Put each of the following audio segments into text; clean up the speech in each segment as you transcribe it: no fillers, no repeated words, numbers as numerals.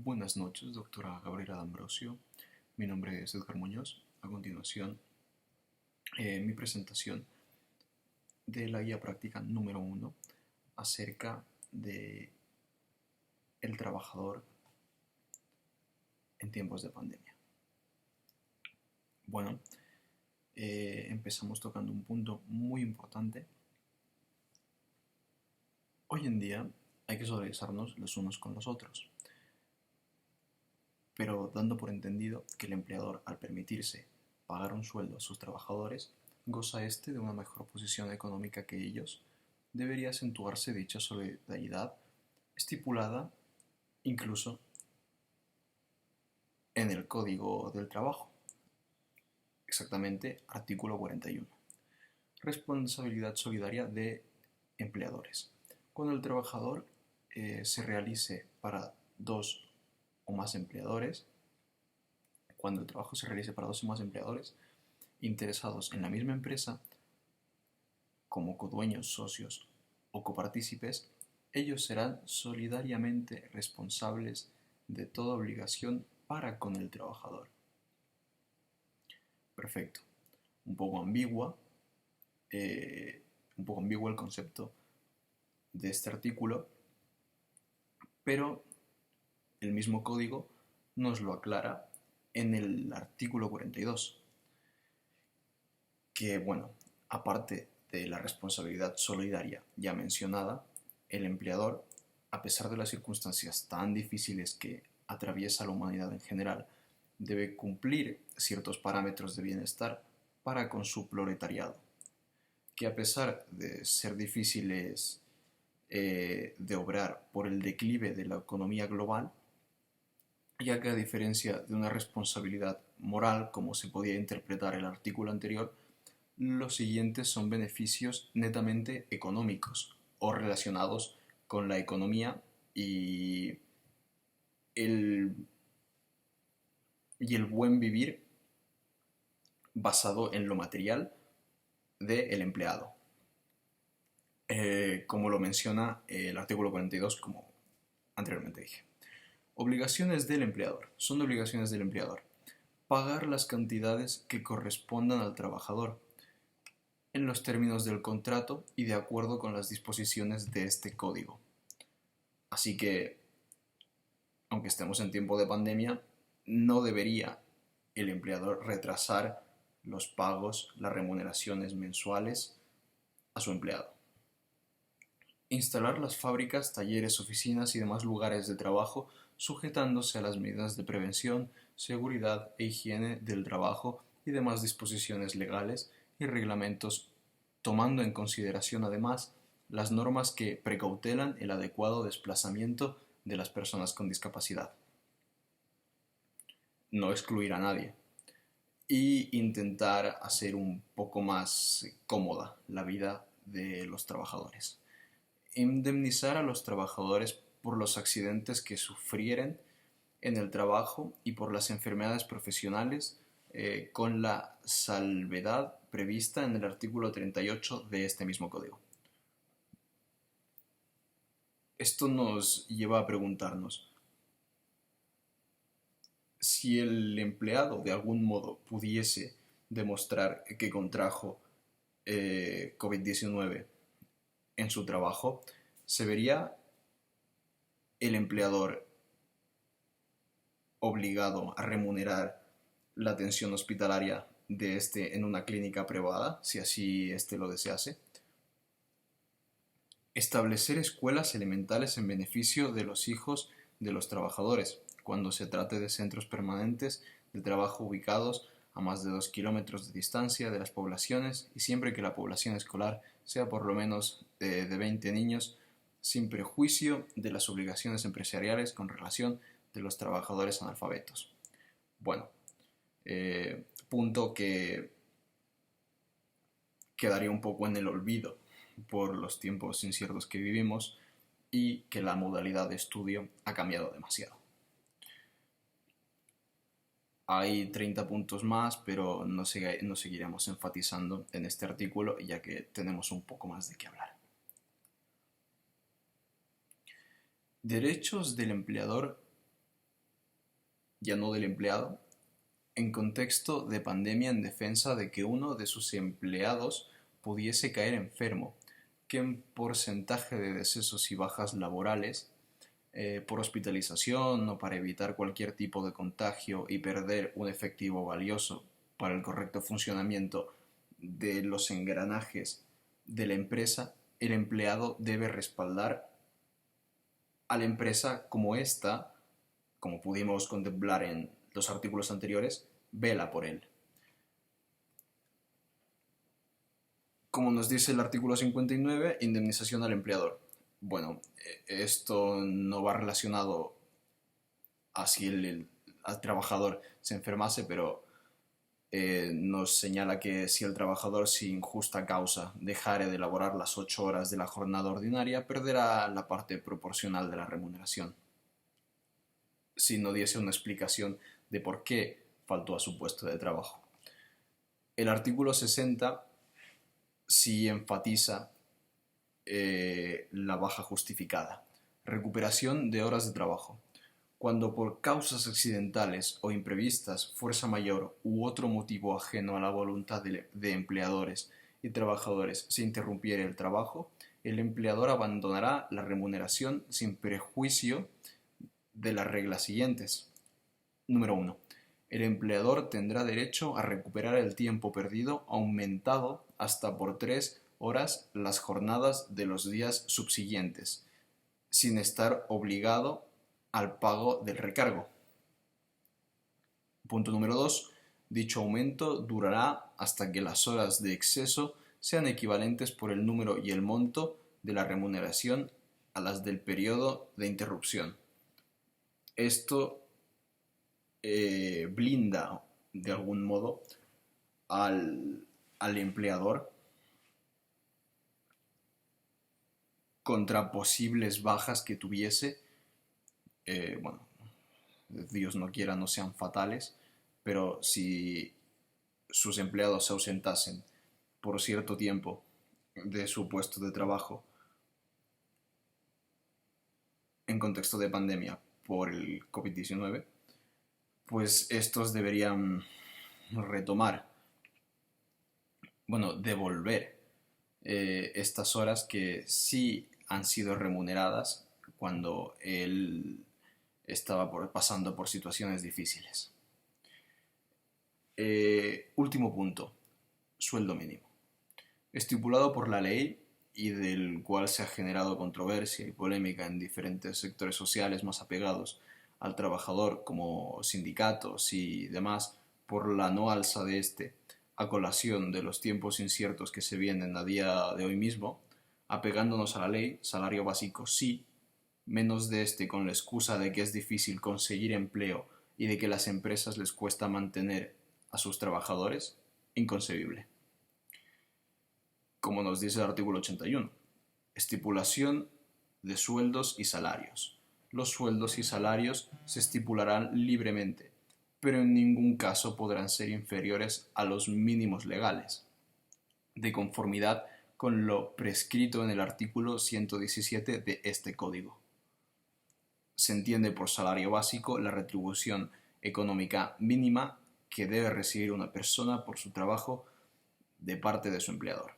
Buenas noches, doctora Gabriela D'Ambrosio. Mi nombre es Edgar Muñoz. A continuación, mi presentación de la guía práctica número 1 acerca de el trabajador en tiempos de pandemia. Bueno, empezamos tocando un punto muy importante. Hoy en día hay que solidarizarnos los unos con los otros, pero dando por entendido que el empleador, al permitirse pagar un sueldo a sus trabajadores, goza de una mejor posición económica que ellos, debería acentuarse dicha solidaridad estipulada incluso en el Código del Trabajo, exactamente artículo 41. Responsabilidad solidaria de empleadores. Cuando el trabajador se realice para dos o más empleadores, cuando el trabajo se realice para dos o más empleadores interesados en la misma empresa, como codueños, socios o copartícipes, ellos serán solidariamente responsables de toda obligación para con el trabajador. Perfecto. Un poco ambiguo el concepto de este artículo, pero el mismo código nos lo aclara en el artículo 42, que bueno, aparte de la responsabilidad solidaria ya mencionada, el empleador, a pesar de las circunstancias tan difíciles que atraviesa la humanidad en general, debe cumplir ciertos parámetros de bienestar para con su proletariado, que a pesar de ser difíciles de obrar por el declive de la economía global, ya que a diferencia de una responsabilidad moral, como se podía interpretar el artículo anterior, los siguientes son beneficios netamente económicos o relacionados con la economía y el, buen vivir basado en lo material del empleado. Como lo menciona el artículo 42, como anteriormente dije. Obligaciones del empleador. Son obligaciones del empleador. Pagar las cantidades que correspondan al trabajador en los términos del contrato y de acuerdo con las disposiciones de este código. Así que, aunque estemos en tiempo de pandemia, no debería el empleador retrasar los pagos, las remuneraciones mensuales a su empleado. Instalar las fábricas, talleres, oficinas y demás lugares de trabajo sujetándose a las medidas de prevención, seguridad e higiene del trabajo y demás disposiciones legales y reglamentos, tomando en consideración además las normas que precautelan el adecuado desplazamiento de las personas con discapacidad. No excluir a nadie y intentar hacer un poco más cómoda la vida de los trabajadores. Indemnizar a los trabajadores por los accidentes que sufrieren en el trabajo y por las enfermedades profesionales con la salvedad prevista en el artículo 38 de este mismo código. Esto nos lleva a preguntarnos si el empleado de algún modo pudiese demostrar que contrajo COVID-19 en su trabajo, ¿se vería el empleador obligado a remunerar la atención hospitalaria de este en una clínica privada, si así lo desease? Establecer escuelas elementales en beneficio de los hijos de los trabajadores, cuando se trate de centros permanentes de trabajo ubicados a más de 2 kilómetros de distancia de las poblaciones y siempre que la población escolar sea por lo menos de 20 niños, sin prejuicio de las obligaciones empresariales con relación de los trabajadores analfabetos. Bueno, punto que quedaría un poco en el olvido por los tiempos inciertos que vivimos y que la modalidad de estudio ha cambiado demasiado. Hay 30 puntos más, pero no seguiremos enfatizando en este artículo ya que tenemos un poco más de qué hablar. Derechos del empleador ya no del empleado, en contexto de pandemia en defensa de que uno de sus empleados pudiese caer enfermo, que en porcentaje de decesos y bajas laborales por hospitalización o para evitar cualquier tipo de contagio y perder un efectivo valioso para el correcto funcionamiento de los engranajes de la empresa, el empleado debe respaldar a la empresa como ésta, como pudimos contemplar en los artículos anteriores, vela por él. Como nos dice el artículo 59, indemnización al empleador. Bueno, esto no va relacionado a si el trabajador se enfermase, pero nos señala que si el trabajador sin justa causa dejare de elaborar las 8 horas de la jornada ordinaria, perderá la parte proporcional de la remuneración, si no diese una explicación de por qué faltó a su puesto de trabajo. El artículo 60 sí enfatiza la baja justificada. Recuperación de horas de trabajo. Cuando por causas accidentales o imprevistas, fuerza mayor u otro motivo ajeno a la voluntad de empleadores y trabajadores se interrumpiere el trabajo, el empleador abandonará la remuneración sin perjuicio de las reglas siguientes. Número 1. El empleador tendrá derecho a recuperar el tiempo perdido aumentado hasta por 3 horas las jornadas de los días subsiguientes, sin estar obligado al pago del recargo. Punto número 2. Dicho aumento durará hasta que las horas de exceso sean equivalentes por el número y el monto de la remuneración a las del periodo de interrupción. Esto blinda de algún modo al empleador contra posibles bajas que tuviese. Bueno, Dios no quiera no sean fatales, pero si sus empleados se ausentasen por cierto tiempo de su puesto de trabajo en contexto de pandemia por el COVID-19, pues estos deberían retomar, bueno, devolver estas horas que sí han sido remuneradas cuando él estaba pasando por situaciones difíciles. Último punto, sueldo mínimo. Estipulado por la ley y del cual se ha generado controversia y polémica en diferentes sectores sociales más apegados al trabajador como sindicatos y demás por la no alza de este a colación de los tiempos inciertos que se vienen a día de hoy mismo, apegándonos a la ley, salario básico sí, menos de este con la excusa de que es difícil conseguir empleo y de que las empresas les cuesta mantener a sus trabajadores, inconcebible. Como nos dice el artículo 81, estipulación de sueldos y salarios. Los sueldos y salarios se estipularán libremente, pero en ningún caso podrán ser inferiores a los mínimos legales, de conformidad con lo prescrito en el artículo 117 de este Código. Se entiende por salario básico la retribución económica mínima que debe recibir una persona por su trabajo de parte de su empleador,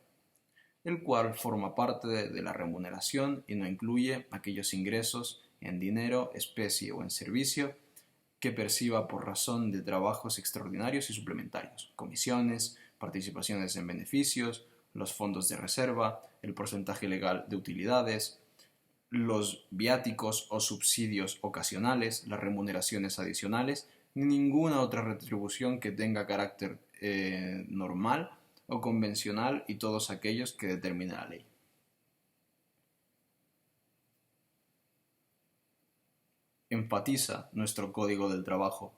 el cual forma parte de la remuneración y no incluye aquellos ingresos en dinero, especie o en servicio que perciba por razón de trabajos extraordinarios y suplementarios, comisiones, participaciones en beneficios, los fondos de reserva, el porcentaje legal de utilidades, los viáticos o subsidios ocasionales, las remuneraciones adicionales, ni ninguna otra retribución que tenga carácter normal o convencional y todos aquellos que determine la ley. Enfatiza nuestro Código del Trabajo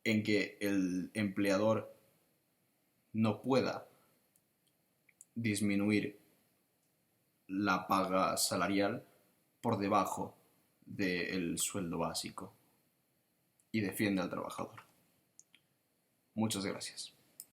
en que el empleador no pueda disminuir la paga salarial por debajo del sueldo básico y defiende al trabajador. Muchas gracias.